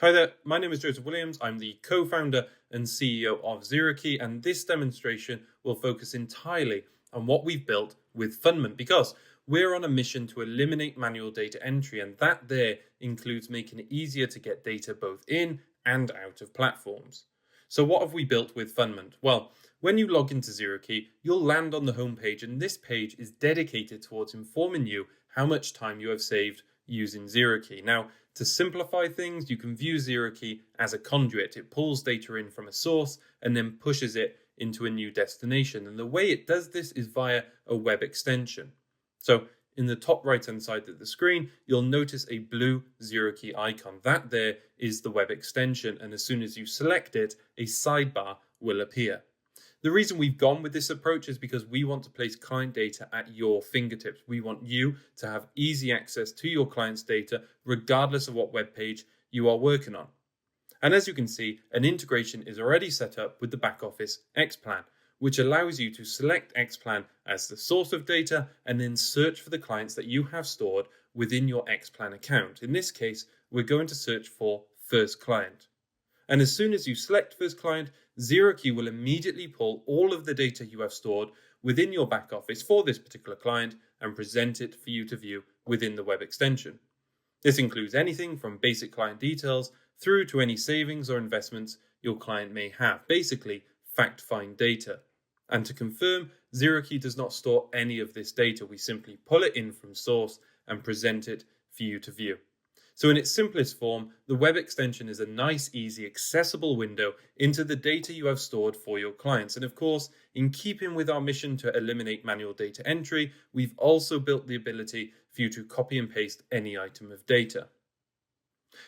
Hi there, my name is Joseph Williams. I'm the co-founder and CEO of ZeroKey, and this demonstration will focus entirely on what we've built with Fundment because we're on a mission to eliminate manual data entry, and that there includes making it easier to get data both in and out of platforms. So what have we built with Fundment? Well, when you log into ZeroKey, you'll land on the homepage, and this page is dedicated towards informing you how much time you have saved using ZeroKey. Now, to simplify things, you can view ZeroKey as a conduit. It pulls data in from a source and then pushes it into a new destination. And the way it does this is via a web extension. So in the top right-hand side of the screen, you'll notice a blue ZeroKey icon. That there is the web extension. And as soon as you select it, a sidebar will appear. The reason we've gone with this approach is because we want to place client data at your fingertips. We want you to have easy access to your client's data, regardless of what web page you are working on. And as you can see, an integration is already set up with the back office Xplan, which allows you to select Xplan as the source of data and then search for the clients that you have stored within your Xplan account. In this case, we're going to search for first client. And as soon as you select first client, ZeroKey will immediately pull all of the data you have stored within your back office for this particular client and present it for you to view within the web extension. This includes anything from basic client details through to any savings or investments your client may have, basically fact-find data. And to confirm, ZeroKey does not store any of this data. We simply pull it in from source and present it for you to view. So in its simplest form, the web extension is a nice, easy, accessible window into the data you have stored for your clients. And of course, in keeping with our mission to eliminate manual data entry, we've also built the ability for you to copy and paste any item of data.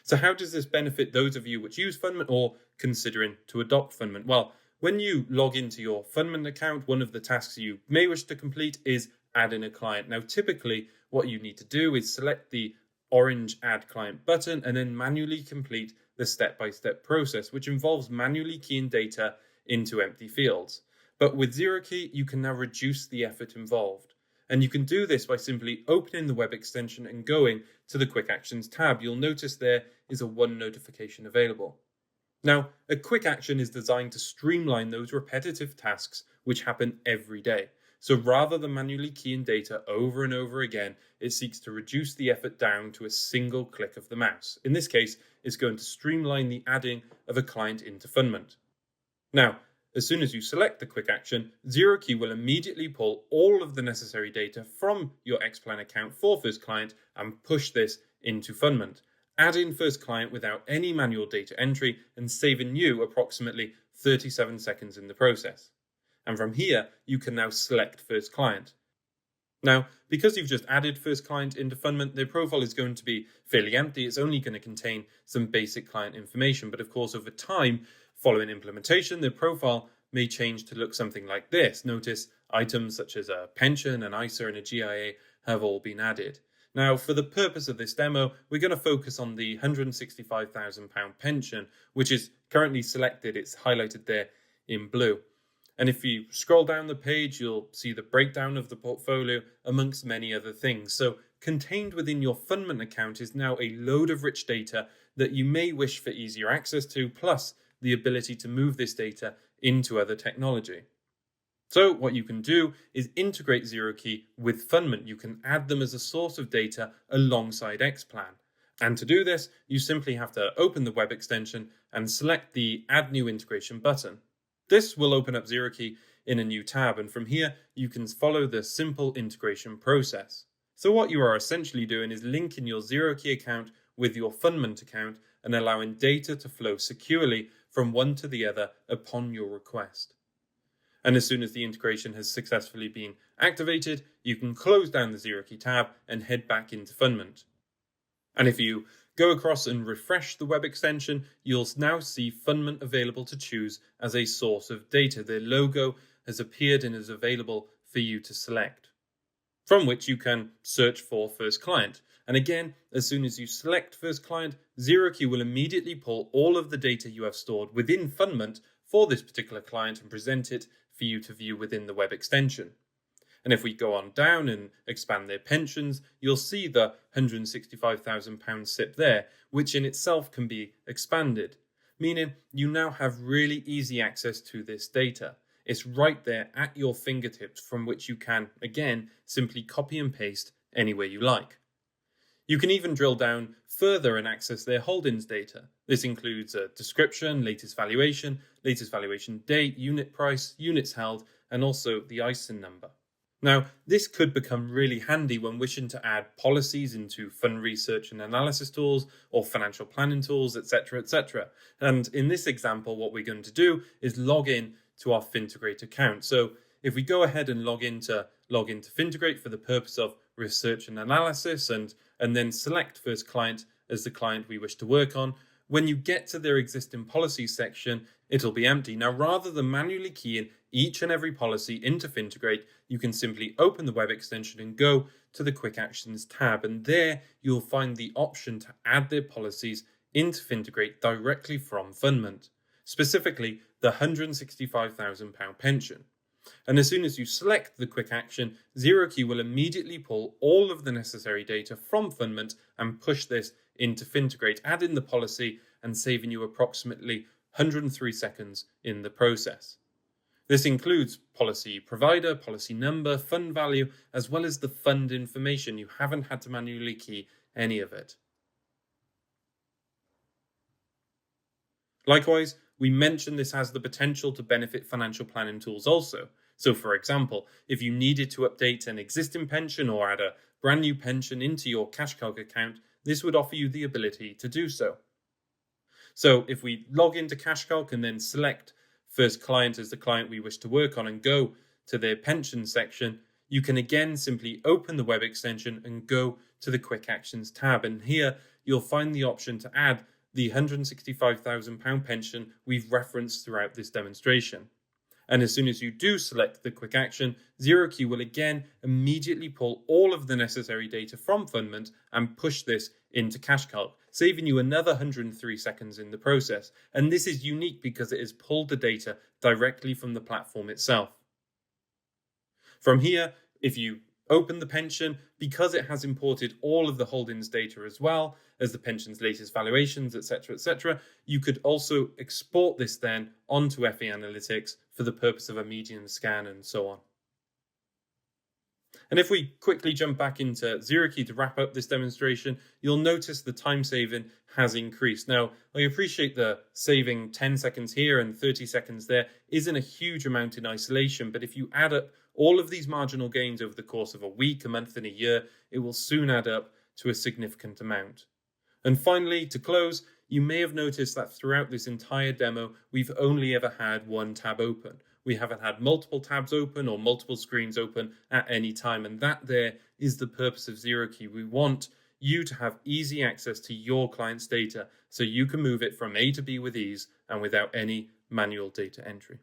So how does this benefit those of you which use Fundment or considering to adopt Fundment? Well, when you log into your Fundment account, one of the tasks you may wish to complete is add in a client. Now, typically, what you need to do is select the orange Add Client button and then manually complete the step-by-step process, which involves manually keying data into empty fields. But with ZeroKey, you can now reduce the effort involved. And you can do this by simply opening the web extension and going to the Quick Actions tab. You'll notice there is a one notification available. Now, a quick action is designed to streamline those repetitive tasks which happen every day. So rather than manually keying data over and over again, it seeks to reduce the effort down to a single click of the mouse. In this case, it's going to streamline the adding of a client into Fundment. Now, as soon as you select the quick action, ZeroKey will immediately pull all of the necessary data from your Xplan account for first client and push this into Fundment, adding first client without any manual data entry and saving you approximately 37 seconds in the process. And from here, you can now select first client. Now, because you've just added first client into Fundment, their profile is going to be fairly empty. It's only going to contain some basic client information. But of course, over time, following implementation, their profile may change to look something like this. Notice items such as a pension, an ISA, and a GIA have all been added. Now, for the purpose of this demo, we're going to focus on the £165,000 pension, which is currently selected. It's highlighted there in blue. And if you scroll down the page, you'll see the breakdown of the portfolio amongst many other things. So contained within your Fundment account is now a load of rich data that you may wish for easier access to, plus the ability to move this data into other technology. So what you can do is integrate ZeroKey with Fundment. You can add them as a source of data alongside Xplan. And to do this, you simply have to open the web extension and select the Add New Integration button. This will open up ZeroKey in a new tab, and from here, you can follow the simple integration process. So what you are essentially doing is linking your ZeroKey account with your Fundment account and allowing data to flow securely from one to the other upon your request. And as soon as the integration has successfully been activated, you can close down the ZeroKey tab and head back into Fundment. And if you go across and refresh the web extension, you'll now see Fundment available to choose as a source of data. Their logo has appeared and is available for you to select, from which you can search for first client. And again, as soon as you select first client, ZeroKey will immediately pull all of the data you have stored within Fundment for this particular client and present it for you to view within the web extension. And if we go on down and expand their pensions, you'll see the £165,000 SIP there, which in itself can be expanded, meaning you now have really easy access to this data. It's right there at your fingertips, from which you can, again, simply copy and paste anywhere you like. You can even drill down further and access their holdings data. This includes a description, latest valuation date, unit price, units held, and also the ISIN number. Now, this could become really handy when wishing to add policies into fund research and analysis tools or financial planning tools, etc., etc. And in this example, what we're going to do is log in to our Fintegrate account. So if we go ahead and log into Fintegrate for the purpose of research and analysis, and then select First Client as the client we wish to work on, when you get to their existing policies section, it'll be empty. Now, rather than manually key in each and every policy into Fintegrate, you can simply open the web extension and go to the Quick Actions tab, and there you'll find the option to add their policies into Fintegrate directly from Fundment, specifically the £165,000 pension. And as soon as you select the quick action, ZeroKey will immediately pull all of the necessary data from Fundment and push this into Fintegrate, add in the policy, and saving you approximately 103 seconds in the process. This includes policy provider, policy number, fund value, as well as the fund information. You haven't had to manually key any of it. Likewise, we mentioned this has the potential to benefit financial planning tools also. So for example, if you needed to update an existing pension or add a brand new pension into your CashCalc account, this would offer you the ability to do so. So if we log into CashCalc and then select First Client as the client we wish to work on and go to their pension section, you can again simply open the web extension and go to the Quick Actions tab. And here you'll find the option to add the £165,000 pension we've referenced throughout this demonstration. And as soon as you do select the quick action, ZeroKey will again immediately pull all of the necessary data from Fundment and push this into CashCalc, saving you another 103 seconds in the process. And this is unique because it has pulled the data directly from the platform itself. From here, if you open the pension, because it has imported all of the holdings data as well as the pension's latest valuations, etc., you could also export this then onto FE Analytics for the purpose of a median scan and so on. And if we quickly jump back into ZeroKey to wrap up this demonstration, you'll notice the time saving has increased. Now, I appreciate the saving 10 seconds here and 30 seconds there isn't a huge amount in isolation, but if you add up all of these marginal gains over the course of a week, a month, and a year, it will soon add up to a significant amount. And finally, to close, you may have noticed that throughout this entire demo, we've only ever had one tab open. We haven't had multiple tabs open or multiple screens open at any time. And that there is the purpose of ZeroKey. We want you to have easy access to your client's data so you can move it from A to B with ease and without any manual data entry.